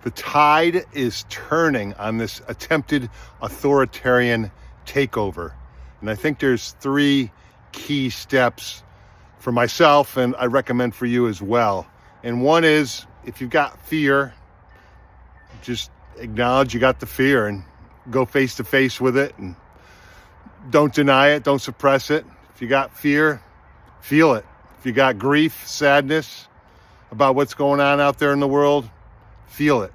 The tide is turning on this attempted authoritarian takeover. And I think there's 3 key steps for myself, and I recommend for you as well. And one is, if you've got fear, just acknowledge you got the fear and go face to face with it, and don't deny it, don't suppress it. If you got fear, feel it. If you got grief, sadness about what's going on out there in the world, feel it.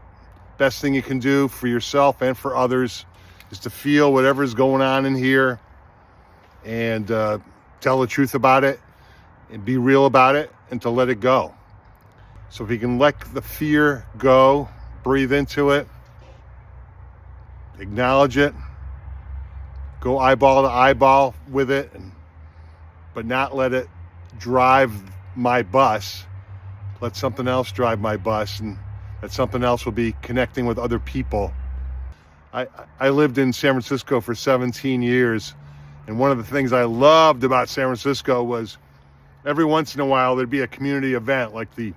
Best thing you can do for yourself and for others is to feel whatever's going on in here and tell the truth about it and be real about it and to let it go. So if you can let the fear go, breathe into it, acknowledge it, go eyeball to eyeball with it, but not let it drive my bus. Let something else drive my bus, and that something else will be connecting with other people. I lived in San Francisco for 17 years, and one of the things I loved about San Francisco was every once in a while there'd be a community event like the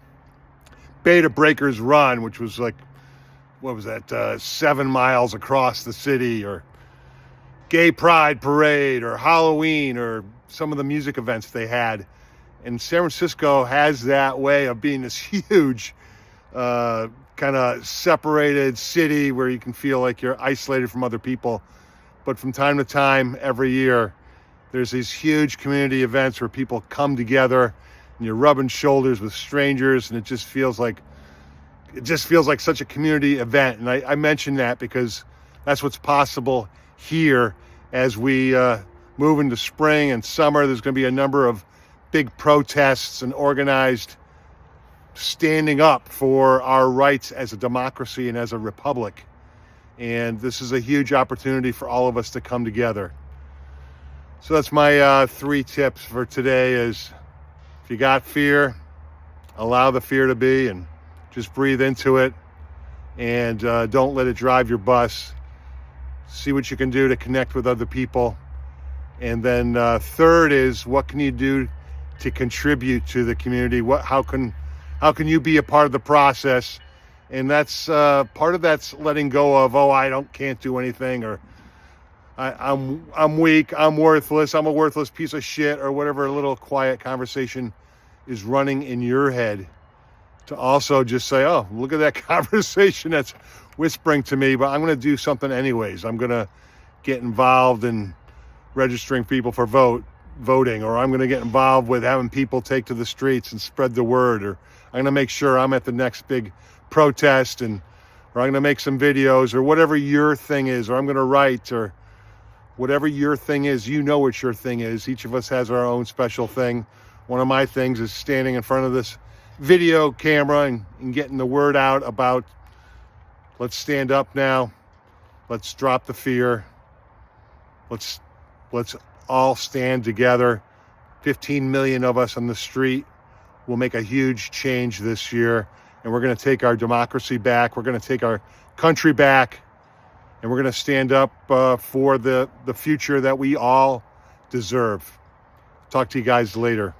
Beta Breakers Run, which was like, 7 miles across the city, or Gay Pride Parade, or Halloween, or some of the music events they had. And San Francisco has that way of being this huge, kind of separated city where you can feel like you're isolated from other people. But from time to time, every year, there's these huge community events where people come together and you're rubbing shoulders with strangers, and it just feels like such a community event. And I mention that because that's what's possible here as we move into spring and summer. There's going to be a number of big protests and organized standing up for our rights as a democracy and as a republic. And this is a huge opportunity for all of us to come together. So that's my 3 tips for today is, if you got fear, allow the fear to be and just breathe into it, and don't let it drive your bus. See what you can do to connect with other people. And then third is, what can you do to contribute to the community? How can you be a part of the process? And that's part of that's letting go of, can't do anything, or I'm weak, I'm worthless, I'm a worthless piece of shit, or whatever little quiet conversation is running in your head. To also just say, look at that conversation that's whispering to me, but I'm going to do something anyways. I'm going to get involved in registering people for voting, or I'm going to get involved with having people take to the streets and spread the word, or I'm going to make sure I'm at the next big protest, or I'm going to make some videos, or whatever your thing is, or I'm going to write, or whatever your thing is. You know what your thing is. Each of us has our own special thing. One of my things is standing in front of this video camera and getting the word out about, let's stand up now, let's drop the fear, let's all stand together. 15 million of us on the street will make a huge change this year, and we're going to take our democracy back, we're going to take our country back, and we're going to stand up for the future that we all deserve. Talk to you guys later.